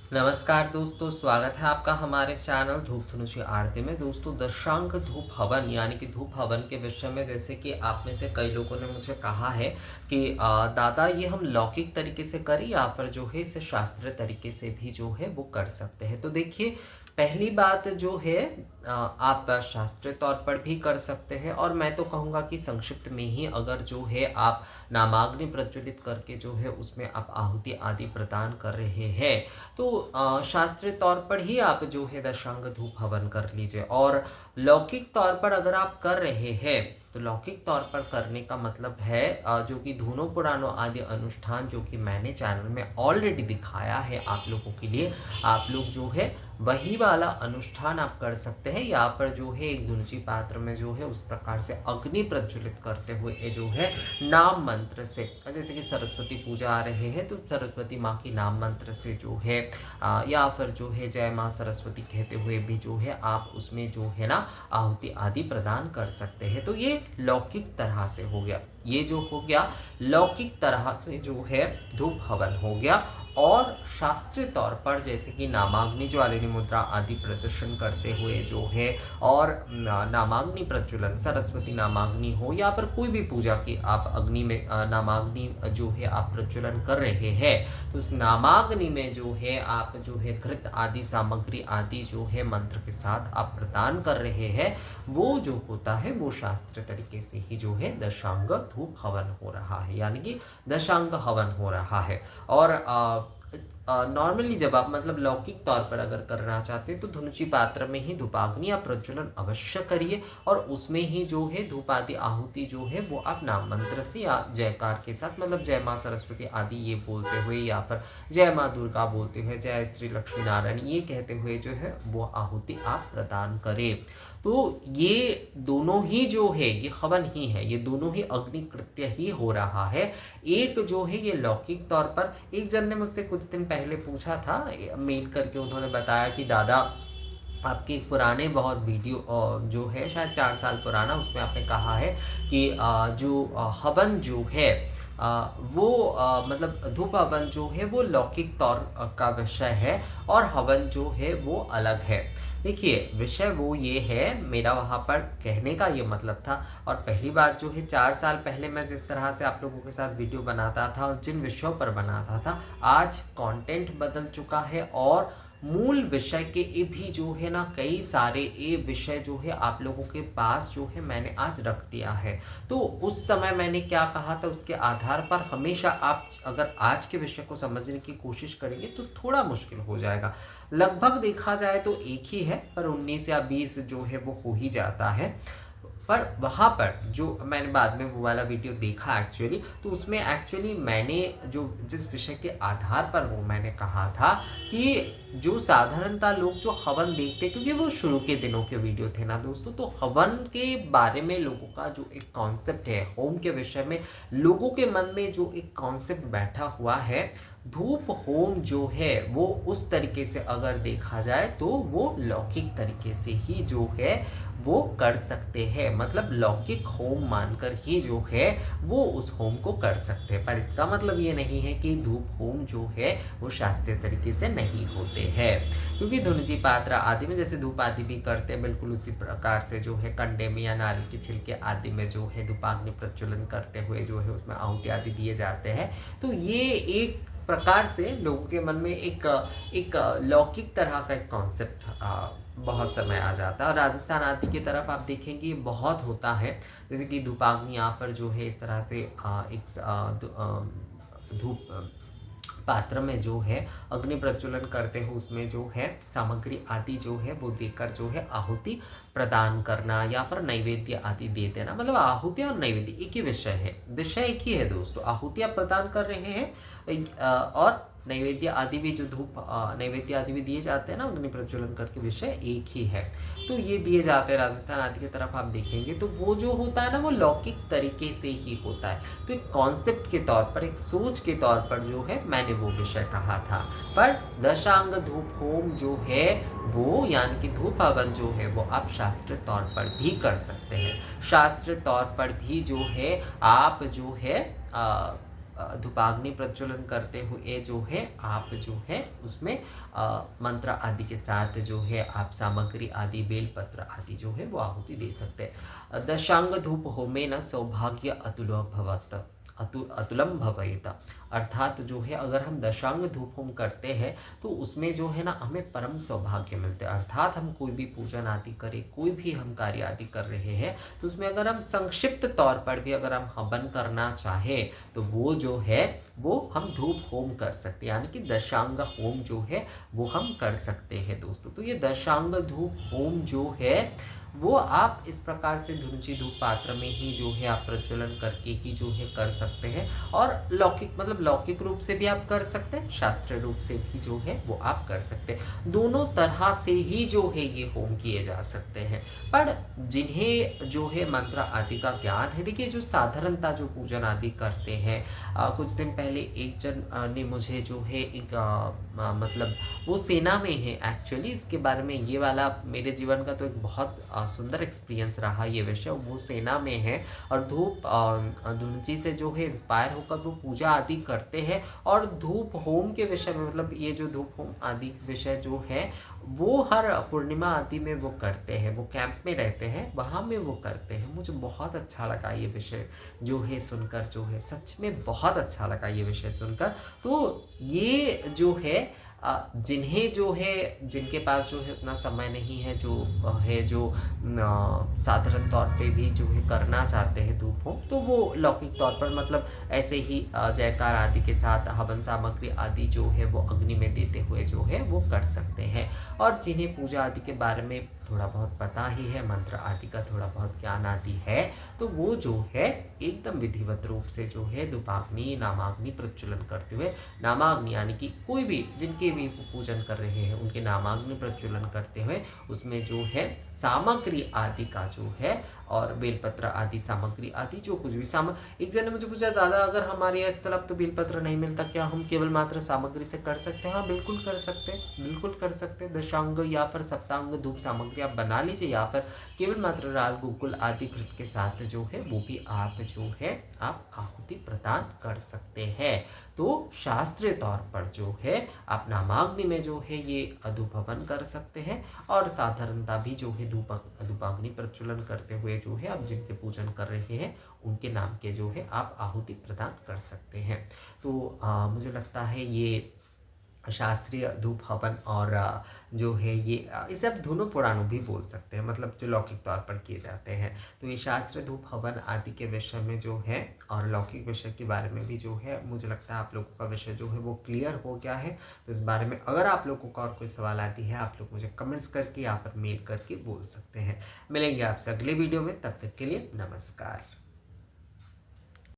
नमस्कार दोस्तों, स्वागत है आपका हमारे चैनल धूप धनुषी आरती में। दोस्तों, दशांग धूप हवन यानी कि धूप हवन के विषय में जैसे कि आप में से कई लोगों ने मुझे कहा है कि दादा ये हम लौकिक तरीके से करें या फिर जो है इसे शास्त्रीय तरीके से भी जो है वो कर सकते हैं। तो देखिए, पहली बात जो है आप शास्त्रीय तौर पर भी कर सकते हैं, और मैं तो कहूँगा कि संक्षिप्त में ही अगर जो है आप नामाग्नि प्रज्वलित करके जो है उसमें आप आहुति आदि प्रदान कर रहे हैं, तो शास्त्रीय तौर पर ही आप जो है दशांग धूप हवन कर लीजिए। और लौकिक तौर पर अगर आप कर रहे हैं, तो लौकिक तौर पर करने का मतलब है जो कि धुनो पुराणों आदि अनुष्ठान जो कि मैंने चैनल में ऑलरेडी दिखाया है आप लोगों के लिए, आप लोग जो है वही वाला अनुष्ठान आप कर सकते हैं। यहाँ पर जो है एक धुनुची पात्र में जो है उस प्रकार से अग्नि प्रज्वलित करते हुए ये जो है नाम मंत्र से, जैसे कि सरस्वती पूजा आ रहे हैं तो सरस्वती माँ की नाम मंत्र से जो है या फिर जो है जय माँ सरस्वती कहते हुए भी जो है आप उसमें जो है ना आहुति आदि प्रदान कर सकते हैं। तो ये लौकिक तरह से हो गया, ये जो हो गया लौकिक तरह से जो है धूप हवन हो गया। और शास्त्रीय तौर पर जैसे कि नामाग्नि ज्वालिनी मुद्रा आदि प्रदर्शन करते हुए जो है, और नामाग्नि प्रज्वलन सरस्वती नामाग्नि हो या फिर कोई भी पूजा की आप अग्नि में नामाग्नि जो है आप प्रज्वलन कर रहे हैं, तो उस नामाग्नि में जो है आप जो है घृत आदि सामग्री आदि जो है मंत्र के साथ आप प्रदान कर रहे हैं, वो जो होता है वो शास्त्रीय तरीके से ही जो है दशांग धूप हवन हो रहा है, यानी कि दशांग हवन हो रहा है। और नॉर्मली जब आप मतलब लौकिक तौर पर अगर करना चाहते हैं तो धुनुची पात्र में ही धूपाग्नि या प्रज्वलन अवश्य करिए, और उसमें ही जो है धूप आदि आहुति जो है वो आप नाम मंत्र से या जयकार के साथ, मतलब जय माँ सरस्वती आदि ये बोलते हुए या फिर जय माँ दुर्गा बोलते हुए, जय श्री लक्ष्मी नारायण ये कहते हुए जो है वो आहुति आप प्रदान करें। तो ये दोनों ही जो है ये हवन ही है, ये दोनों ही अग्नि कृत्य ही हो रहा है। एक जो है ये लौकिक तौर पर, एक जन ने मुझसे कुछ दिन पहले पूछा था मेल करके, उन्होंने बताया कि दादा आपके पुराने बहुत वीडियो जो है शायद 4 साल पुराना, उसमें आपने कहा है कि जो हवन जो है वो मतलब धूप हवन जो है वो लौकिक तौर का विषय है, और हवन जो है वो अलग है। देखिए, विषय वो ये है, मेरा वहाँ पर कहने का ये मतलब था। और पहली बात जो है 4 साल पहले मैं जिस तरह से आप लोगों के साथ वीडियो बनाता था और जिन विषयों पर बनाता था, आज कंटेंट बदल चुका है, और मूल विषय के ये भी जो है ना कई सारे ये विषय जो है आप लोगों के पास जो है मैंने आज रख दिया है। तो उस समय मैंने क्या कहा था उसके आधार पर हमेशा आप अगर आज के विषय को समझने की कोशिश करेंगे तो थोड़ा मुश्किल हो जाएगा। लगभग देखा जाए तो एक ही है, पर 19 या 20 जो है वो हो ही जाता है। पर वहाँ पर जो मैंने बाद में वो वाला वीडियो देखा एक्चुअली, तो उसमें एक्चुअली मैंने जो जिस विषय के आधार पर वो मैंने कहा था कि जो साधारणतः लोग जो हवन देखते, क्योंकि वो शुरू के दिनों के वीडियो थे ना दोस्तों, तो हवन के बारे में लोगों का जो एक कॉन्सेप्ट है, होम के विषय में लोगों के मन में जो एक कॉन्सेप्ट बैठा हुआ है, धूप होम जो है वो उस तरीके से अगर देखा जाए तो वो लौकिक तरीके से ही जो है वो कर सकते हैं, मतलब लौकिक होम मानकर ही जो है वो उस होम को कर सकते हैं। पर इसका मतलब ये नहीं है कि धूप होम जो है वो शास्त्रीय तरीके से नहीं होते हैं, क्योंकि धुनुची पात्र आदि में जैसे धूप आदि भी करते हैं, बिल्कुल उसी प्रकार से जो है कंडे में या नारियल के छिलके आदि में जो है धूपाग्नि प्रज्वलन करते हुए जो है उसमें आहुति आदि दिए जाते हैं। तो ये एक प्रकार से लोगों के मन में एक लौकिक तरह का एक कॉन्सेप्ट बहुत समय आ जाता है। और राजस्थान आदि की तरफ आप देखेंगे बहुत होता है, जैसे कि धूपाग्नि यहाँ पर जो है इस तरह से धूप पात्र में जो है अग्नि प्रज्वलन करते हो, उसमें जो है सामग्री आदि जो है वो देकर जो है आहुति प्रदान करना या फिर नैवेद्य आदि दे देना, मतलब आहुति और नैवेद्य एक ही विषय है, विषय एक ही है दोस्तों। आहुति आप प्रदान कर रहे हैं और नैवेद्य आदि भी जो धूप नैवेद्य आदि भी दिए जाते हैं ना अग्नि प्रज्वलन करके, विषय एक ही है। तो ये दिए जाते हैं राजस्थान आदि की तरफ आप देखेंगे तो वो जो होता है ना वो लौकिक तरीके से ही होता है। तो एक कॉन्सेप्ट के तौर पर, एक सोच के तौर पर जो है मैंने वो विषय कहा था। पर दशांग धूप होम जो है वो यानी कि धूप हवन जो है वो आप शास्त्रीय तौर पर भी कर सकते हैं। शास्त्रीय तौर पर भी जो है आप जो है धूपाग्नि प्रज्वलन करते हुए जो है आप जो है उसमें मंत्र आदि के साथ जो है आप सामग्री आदि बेलपत्र आदि जो है वो आहुति दे सकते हैं। दशांग धूप होमेन सौभाग्य अतुलो भवत अतुलम भवेत। अर्थात जो है अगर हम दशांग धूप होम करते हैं तो उसमें जो है ना हमें परम सौभाग्य मिलते हैं। अर्थात हम कोई भी पूजन आदि करें, कोई भी हम कार्य आदि कर रहे हैं तो उसमें अगर हम संक्षिप्त तौर पर भी अगर हम हवन करना चाहें तो वो जो है वो हम धूप होम कर सकते हैं, यानी कि दशांग होम जो है वो हम कर सकते हैं दोस्तों। तो ये दशांग धूप होम जो है वो आप इस प्रकार से धुनुची धूप पात्र में ही जो है आप प्रज्वलन करके ही जो है कर सकते हैं। और लौकिक मतलब लौकिक रूप से भी आप कर सकते हैं, शास्त्रीय रूप से भी जो है वो आप कर सकते हैं। दोनों तरह से ही जो है ये होम किए जा सकते हैं। पर जिन्हें जो है मंत्र आदि का ज्ञान है, देखिए जो साधारणता जो पूजन आदि करते हैं, कुछ दिन पहले एक जन ने मुझे जो है एक मतलब वो सेना में है एक्चुअली, इसके बारे में ये वाला मेरे जीवन का तो एक बहुत सुंदर एक्सपीरियंस रहा ये विषय। वो सेना में है और धूप धुंची से जो है इंस्पायर होकर वो पूजा आदि करते हैं और धूप होम के विषय में मतलब ये जो धूप होम आदि विषय जो है वो हर पूर्णिमा आदि में वो करते हैं। वो कैंप में रहते हैं, वहाँ में वो करते हैं। मुझे बहुत अच्छा लगा ये विषय जो है सुनकर, जो है सच में बहुत अच्छा लगा ये विषय सुनकर। तो ये जो है जिन्हें जो है जिनके पास जो है उतना समय नहीं है, जो है जो साधारण तौर पे भी जो है करना चाहते हैं धूप होम, तो वो लौकिक तौर पर मतलब ऐसे ही जयकार आदि के साथ हवन सामग्री आदि जो है वो अग्नि में देते हुए जो है वो कर सकते हैं। और जिन्हें पूजा आदि के बारे में थोड़ा बहुत पता ही है, मंत्र आदि का थोड़ा बहुत ज्ञान आदि है, तो वो जो है एकदम विधिवत रूप से जो है धूपाग्नि नामाग्नि प्रज्वलन करते हुए, नामाग्नि यानी कि कोई भी जिनके भी पूजन कर रहे हैं उनके नामाग्नि प्रज्वलन करते हुए उसमें जो है सामग्री आदि का जो है और बेलपत्र आदि सामग्री आदि जो कुछ भी एक जन ने मुझे पूछा, दादा अगर हमारे यहाँ इस तरफ तो बेलपत्र नहीं मिलता, क्या हम केवल मात्र सामग्री से कर सकते हैं? हाँ बिल्कुल कर सकते हैं, बिल्कुल कर सकते हैं। दशांग या फिर सप्तांग धूप सामग्री आप बना लीजिए या फिर केवल मात्र राल गुग्गुल आदि घृत के साथ जो है वो भी आप जो है आप आहुति प्रदान कर सकते हैं। तो शास्त्रीय तौर पर जो है आप नामाग्नि में जो है ये धूप हवन कर सकते हैं और साधारणता भी जो है धूपाग्नि प्रज्वलन करते हुए जो है आप जिनके पूजन कर रहे हैं उनके नाम के जो है आप आहुति प्रदान कर सकते हैं। तो मुझे लगता है ये शास्त्रीय धूप हवन और जो है ये इसे आप धुनो पुराणों भी बोल सकते हैं, मतलब जो लौकिक तौर पर किए जाते हैं। तो ये शास्त्रीय धूप हवन आदि के विषय में जो है और लौकिक विषय के बारे में भी जो है मुझे लगता है आप लोगों का विषय जो है वो क्लियर हो गया है। तो इस बारे में अगर आप लोगों का और कोई सवाल आती है आप लोग मुझे कमेंट्स करके या फिर मेल करके बोल सकते हैं। मिलेंगे आपसे अगले वीडियो में, तब तक के लिए नमस्कार।